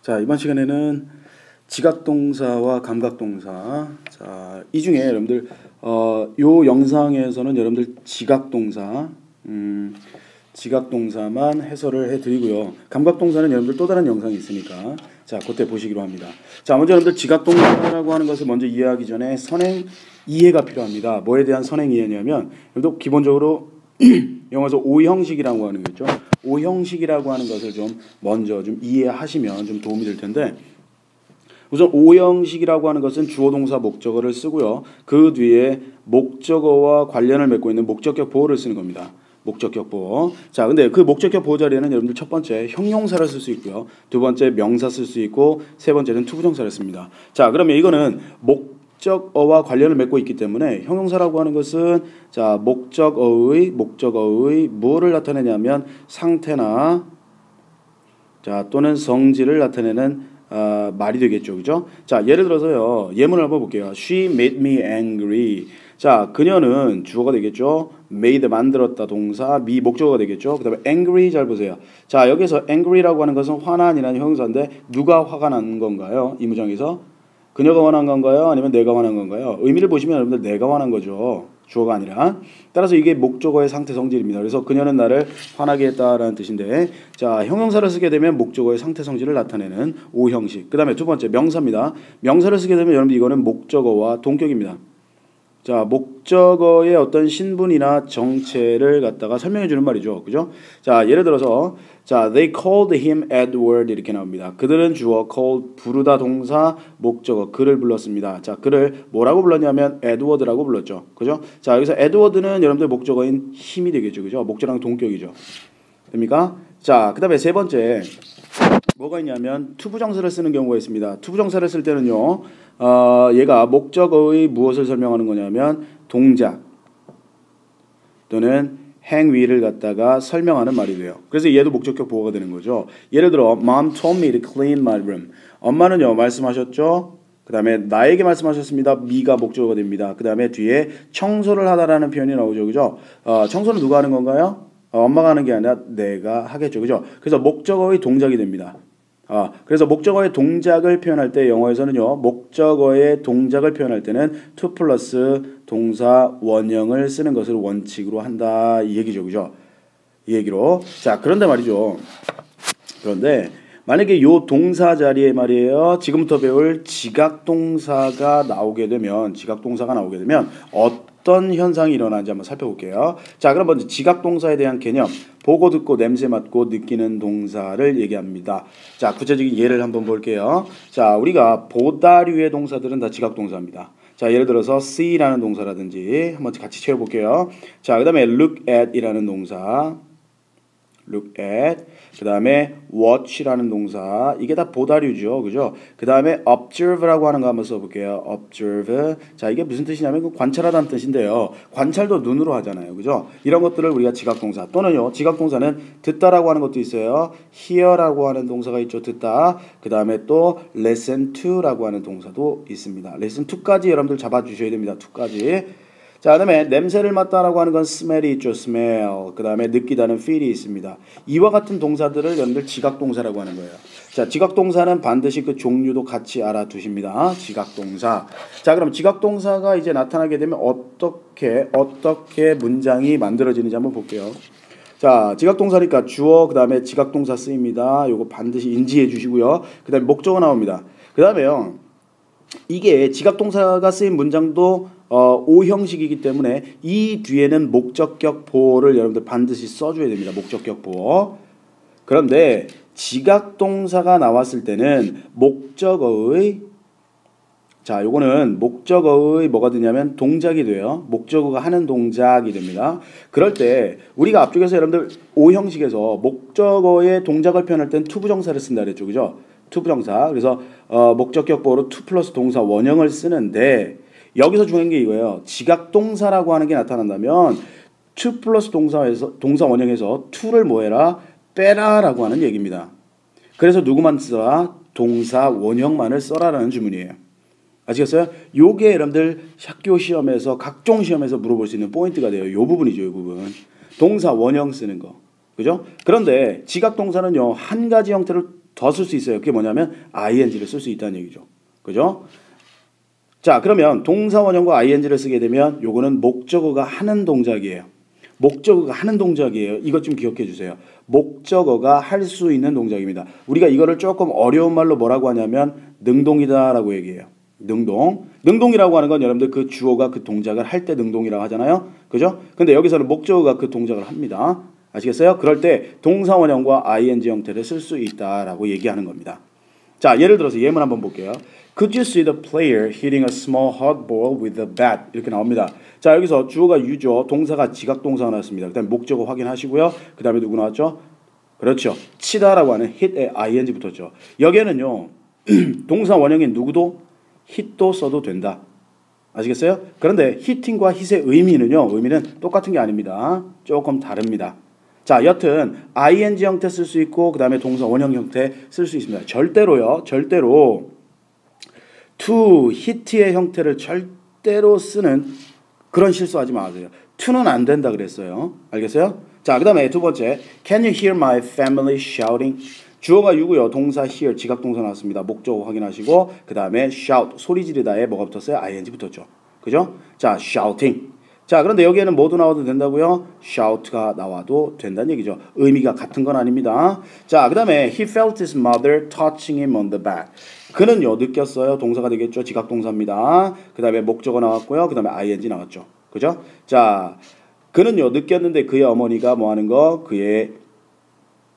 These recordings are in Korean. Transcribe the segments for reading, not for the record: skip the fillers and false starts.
자, 이번 시간에는 지각동사와 감각동사. 자, 이 중에 여러분들 요 영상에서는 여러분들 지각동사만 해설을 해드리고요. 감각동사는 여러분들 또 다른 영상이 있으니까 자, 그때 보시기로 합니다. 자, 먼저 여러분들 지각동사라고 하는 것을 먼저 이해하기 전에 선행 이해가 필요합니다. 뭐에 대한 선행 이해냐면 여러분들 기본적으로 영어에서 오형식이라고 하는 거 있죠. 오형식이라고 하는 것을 좀 먼저 좀 이해하시면 좀 도움이 될 텐데, 우선 오형식이라고 하는 것은 주어 동사 목적어를 쓰고요. 그 뒤에 목적어와 관련을 맺고 있는 목적격 보어를 쓰는 겁니다. 목적격 보어. 자, 근데 그 목적격 보어 자리에는 여러분들 첫 번째 형용사를 쓸 수 있고요. 두 번째 명사 쓸 수 있고, 세 번째는 투부정사를 씁니다. 자, 그러면 이거는 목적어와 관련을 맺고 있기 때문에 형용사라고 하는 것은 자, 목적어의 뭐를 나타내냐면 상태나 자, 또는 성질을 나타내는 말이 되겠죠. 그죠? 자, 예를 들어서요. 예문을 한번 볼게요. She made me angry. 자, 그녀는 주어가 되겠죠. made 만들었다 동사, me 목적어가 되겠죠. 그다음에 angry 잘 보세요. 자, 여기서 angry라고 하는 것은 화난이라는 형용사인데 누가 화가 난 건가요? 이 문장에서 그녀가 화난 건가요? 아니면 내가 화난 건가요? 의미를 보시면 여러분들 내가 화난 거죠. 주어가 아니라. 따라서 이게 목적어의 상태 성질입니다. 그래서 그녀는 나를 화나게 했다라는 뜻인데, 자, 형용사를 쓰게 되면 목적어의 상태 성질을 나타내는 오형식. 그 다음에 두 번째 명사입니다. 명사를 쓰게 되면 여러분들 이거는 목적어와 동격입니다. 자, 목적어의 어떤 신분이나 정체를 갖다가 설명해 주는 말이죠. 그죠? 자, 예를 들어서 자, they called him Edward 이렇게 나옵니다. 그들은 주어 called 부르다 동사 목적어 그를 불렀습니다. 자, 그를 뭐라고 불렀냐면 에드워드라고 불렀죠. 그죠? 자, 여기서 에드워드는 여러분들 목적어인 힘이 되겠죠. 그죠? 목적어랑 동격이죠. 됩니까? 자, 그다음에 세 번째 뭐가 있냐면 투부정사를 쓰는 경우가 있습니다. 투부정사를 쓸 때는요. 얘가 목적어의 무엇을 설명하는 거냐면 동작 또는 행위를 갖다가 설명하는 말이 돼요. 그래서 얘도 목적격 보호가 되는 거죠. 예를 들어 Mom told me to clean my room. 엄마는요 말씀하셨죠. 그 다음에 나에게 말씀하셨습니다. me가 목적어가 됩니다. 그 다음에 뒤에 청소를 하다라는 표현이 나오죠. 그죠? 청소는 누가 하는 건가요? 엄마가 하는 게 아니라 내가 하겠죠. 그죠? 그래서 목적어의 동작이 됩니다. 그래서 목적어의 동작을 표현할 때 영어에서는요. 목적어의 동작을 표현할 때는 to 플러스 동사 원형을 쓰는 것을 원칙으로 한다. 이 얘기죠. 그죠? 이 얘기로. 자, 그런데 말이죠. 그런데 만약에 요 동사 자리에 말이에요. 지금부터 배울 지각동사가 나오게 되면 어떤 현상이 일어나는지 한번 살펴볼게요. 자, 그럼 먼저 지각동사에 대한 개념. 보고 듣고 냄새 맡고 느끼는 동사를 얘기합니다. 자, 구체적인 예를 한번 볼게요. 자, 우리가 보다류의 동사들은 다 지각동사입니다. 자, 예를 들어서 see라는 동사라든지 한번 같이 채워볼게요. 자, 그 다음에 look at 이라는 동사, look at, 그 다음에 watch라는 동사, 이게 다 보다류죠. 그죠? 그 다음에 observe라고 하는 거 한번 써볼게요. observe. 자, 이게 무슨 뜻이냐면 관찰하다는 뜻인데요. 관찰도 눈으로 하잖아요. 그죠? 이런 것들을 우리가 지각동사 또는요. 지각동사는 듣다라고 하는 것도 있어요. hear라고 하는 동사가 있죠. 듣다. 그 다음에 또 listen to라고 하는 동사도 있습니다. listen to까지 여러분들 잡아주셔야 됩니다. to까지. 자, 그 다음에 냄새를 맡다라고 하는 건 smell이 있죠. smell. 그 다음에 느끼다는 feel이 있습니다. 이와 같은 동사들을 여러분들 지각동사라고 하는 거예요. 자, 지각동사는 반드시 그 종류도 같이 알아두십니다. 지각동사. 자, 그럼 지각동사가 이제 나타나게 되면 어떻게 문장이 만들어지는지 한번 볼게요. 자, 지각동사니까 주어 그 다음에 지각동사 쓰입니다. 요거 반드시 인지해 주시고요. 그 다음에 목적어 나옵니다. 그 다음에요. 이게 지각동사가 쓰인 문장도 오형식이기 때문에 이 뒤에는 목적격 보호를 여러분들 반드시 써줘야 됩니다. 목적격 보호. 그런데 지각동사가 나왔을 때는 목적어의 자, 요거는 목적어의 뭐가 되냐면 동작이 돼요. 목적어가 하는 동작이 됩니다. 그럴 때 우리가 앞쪽에서 여러분들 오형식에서 목적어의 동작을 표현할 땐 투부정사를 쓴다 그랬죠. 그죠? 투부정사. 그래서 목적격 보호로 to 플러스 동사 원형을 쓰는데 여기서 중요한 게 이거예요. 지각동사라고 하는 게 나타난다면 to 플러스 동사 원형에서 to를 뭐해라? 빼라라고 하는 얘기입니다. 그래서 누구만 써라? 동사 원형만을 써라라는 주문이에요. 아시겠어요? 요게 여러분들 학교 시험에서 각종 시험에서 물어볼 수 있는 포인트가 돼요. 요 부분이죠. 요 부분. 동사 원형 쓰는 거. 그죠? 그런데 지각동사는요. 한 가지 형태를 더 쓸 수 있어요. 그게 뭐냐면 ing를 쓸 수 있다는 얘기죠. 그죠? 자, 그러면 동사 원형과 ing를 쓰게 되면 요거는 목적어가 하는 동작이에요. 목적어가 하는 동작이에요. 이것 좀 기억해 주세요. 목적어가 할 수 있는 동작입니다. 우리가 이거를 조금 어려운 말로 뭐라고 하냐면 능동이다라고 얘기해요. 능동. 능동이라고 하는 건 여러분들 그 주어가 그 동작을 할 때 능동이라고 하잖아요. 그죠? 근데 여기서는 목적어가 그 동작을 합니다. 아시겠어요? 그럴 때 동사 원형과 ing 형태를 쓸 수 있다라고 얘기하는 겁니다. 자, 예를 들어서 예문 한번 볼게요. Could you see the player hitting a small hot ball with a bat? 이렇게 나옵니다. 자, 여기서 주어가 유죠. 동사가 지각동사가 나왔습니다. 그 다음에 목적어 확인하시고요. 그 다음에 누구 나왔죠? 그렇죠. 치다라고 하는 hit에 ing 붙었죠. 여기에는요. 동사 원형인 누구도 hit도 써도 된다. 아시겠어요? 그런데 hitting과 hit의 의미는요. 의미는 똑같은 게 아닙니다. 조금 다릅니다. 자, 여튼 ing 형태 쓸 수 있고 그 다음에 동사 원형 형태 쓸 수 있습니다. 절대로요. 절대로 to hit의 형태를 절대로 쓰는 그런 실수하지 마세요. to는 안 된다 그랬어요. 알겠어요? 자, 그 다음에 두 번째 Can you hear my family shouting? 주어가 유고요. 동사 hear 지각동사 나왔습니다. 목적어 확인하시고 그 다음에 shout 소리 지르다에 뭐가 붙었어요? ing 붙었죠. 그죠? 자, shouting. 자, 그런데 여기에는 뭐도 나와도 된다고요? shout가 나와도 된다는 얘기죠. 의미가 같은 건 아닙니다. 자, 그 다음에 he felt his mother touching him on the back. 그는요, 느꼈어요. 동사가 되겠죠. 지각동사입니다. 그 다음에 목적어 나왔고요. 그 다음에 ing 나왔죠. 그죠? 자, 그는요, 느꼈는데 그의 어머니가 뭐 하는 거? 그의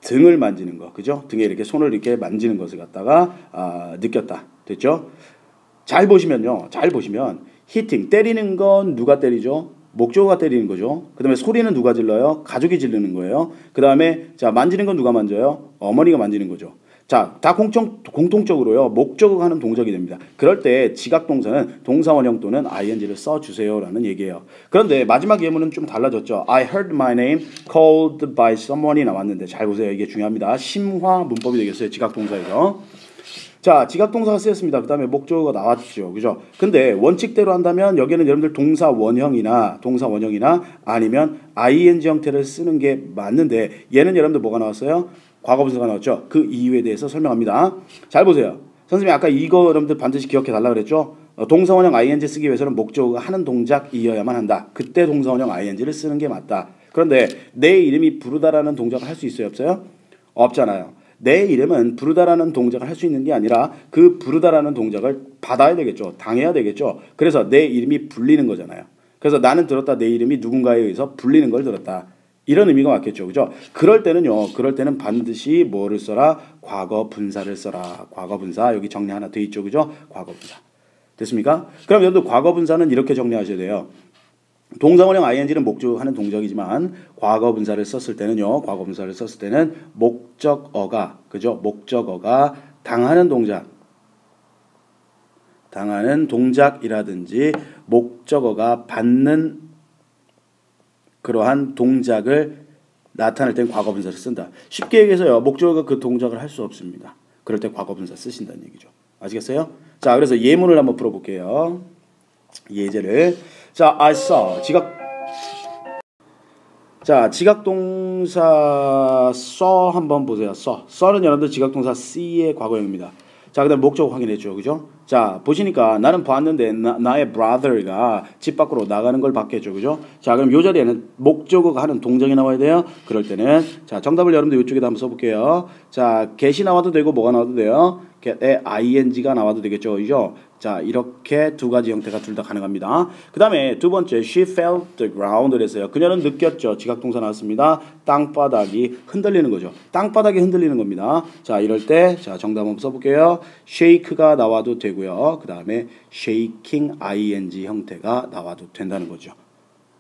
등을 만지는 거. 그죠? 등에 이렇게 손을 이렇게 만지는 것을 갖다가 느꼈다. 됐죠? 잘 보시면요. 잘 보시면 hitting 때리는 건 누가 때리죠? 목적어가 때리는 거죠. 그 다음에 소리는 누가 질러요? 가족이 지르는 거예요. 그 다음에 자 만지는 건 누가 만져요? 어머니가 만지는 거죠. 자, 다 공통적으로요. 목적어가 하는 동작이 됩니다. 그럴 때 지각동사는 동사 원형 또는 ing를 써주세요라는 얘기예요. 그런데 마지막 예문은 좀 달라졌죠. I heard my name called by someone이 나왔는데 잘 보세요. 이게 중요합니다. 심화 문법이 되겠어요. 지각동사에서. 자, 지각동사가 쓰였습니다. 그 다음에 목적어가 나왔죠. 그죠? 근데 원칙대로 한다면 여기는 여러분들 동사 원형이나 아니면 ing 형태를 쓰는 게 맞는데 얘는 여러분들 뭐가 나왔어요? 과거분사가 나왔죠. 그 이유에 대해서 설명합니다. 잘 보세요. 선생님이 아까 이거 여러분들 반드시 기억해 달라 그랬죠. 동사 원형 ing 쓰기 위해서는 목적어가 하는 동작이어야만 한다. 그때 동사 원형 ing를 쓰는 게 맞다. 그런데 내 이름이 부르다라는 동작을 할 수 있어요? 없어요? 없잖아요. 내 이름은 부르다라는 동작을 할 수 있는 게 아니라 그 부르다라는 동작을 받아야 되겠죠. 당해야 되겠죠. 그래서 내 이름이 불리는 거잖아요. 그래서 나는 들었다. 내 이름이 누군가에 의해서 불리는 걸 들었다. 이런 의미가 맞겠죠. 그죠? 그럴 때는 반드시 뭐를 써라? 과거 분사를 써라. 과거 분사. 여기 정리 하나 돼 있죠. 그죠? 과거 분사. 됐습니까? 그럼 여러분들 과거 분사는 이렇게 정리하셔야 돼요. 동사 원형 ing는 목적하는 동작이지만 과거 분사를 썼을 때는요. 과거 분사를 썼을 때는 목적어가 그죠? 목적어가 당하는 동작이라든지 목적어가 받는 그러한 동작을 나타낼 땐 과거 분사를 쓴다. 쉽게 얘기해서요. 목적어가 그 동작을 할 수 없습니다. 그럴 때 과거 분사 쓰신다는 얘기죠. 아시겠어요? 자, 그래서 예문을 한번 풀어볼게요. 예제를. 자, I saw 지각동사 saw 한번 보세요. saw는 여러분들 지각동사 see의 과거형입니다. 자, 그 다음에 목적어 확인했죠. 그죠? 자, 보시니까 나는 봤는데 나의 brother가 집 밖으로 나가는 걸 봤겠죠. 그죠? 자, 그럼 요 자리에는 목적어가 하는 동작이 나와야 돼요. 그럴 때는 자, 정답을 여러분들 이쪽에다 한번 써볼게요. 자, get이 나와도 되고 뭐가 나와도 돼요. get에 ing가 나와도 되겠죠. 그죠? 자, 이렇게 두 가지 형태가 둘 다 가능합니다. 그 다음에 두 번째 she felt the ground를 했어요. 그녀는 느꼈죠. 지각동사 나왔습니다. 땅바닥이 흔들리는 거죠. 땅바닥이 흔들리는 겁니다. 자, 이럴 때 자, 정답 한번 써볼게요. shake가 나와도 되고요. 그 다음에 shaking ing 형태가 나와도 된다는 거죠.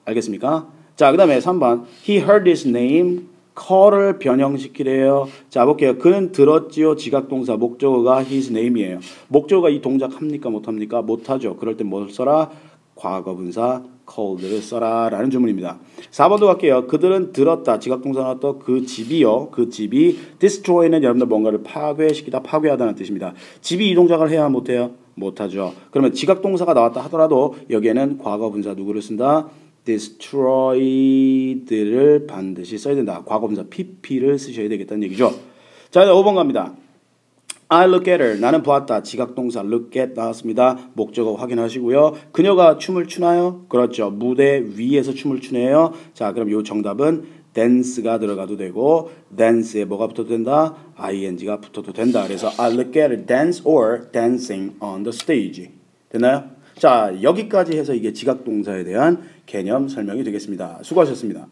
알겠습니까? 자, 그 다음에 3번 he heard his name call을 변형시키래요. 자, 볼게요. 그는 들었지요. 지각동사 목적어가 his name이에요. 목적어가 이 동작 합니까? 못합니까? 못하죠. 그럴 때 뭘 써라? 과거분사 called를 써라 라는 주문입니다. 4번도 갈게요. 그들은 들었다. 지각동사 나왔던 그 집이요. 그 집이 destroy는 여러분들 뭔가를 파괴시키다, 파괴하다는 뜻입니다. 집이 이 동작을 해야 못해요? 못하죠. 그러면 지각동사가 나왔다 하더라도 여기에는 과거분사 누구를 쓴다? destroyed를 반드시 써야 된다. 과거분사 pp를 쓰셔야 되겠다는 얘기죠. 자, 5번 갑니다. I look at her. 나는 보았다. 지각동사 look at 나왔습니다. 목적어 확인하시고요. 그녀가 춤을 추나요? 그렇죠. 무대 위에서 춤을 추네요. 자, 그럼 요 정답은 dance가 들어가도 되고 dance에 뭐가 붙어도 된다? ing가 붙어도 된다. 그래서 I look at her dance or dancing on the stage. 됐나요? 자, 여기까지 해서 이게 지각동사에 대한 개념 설명이 되겠습니다. 수고하셨습니다.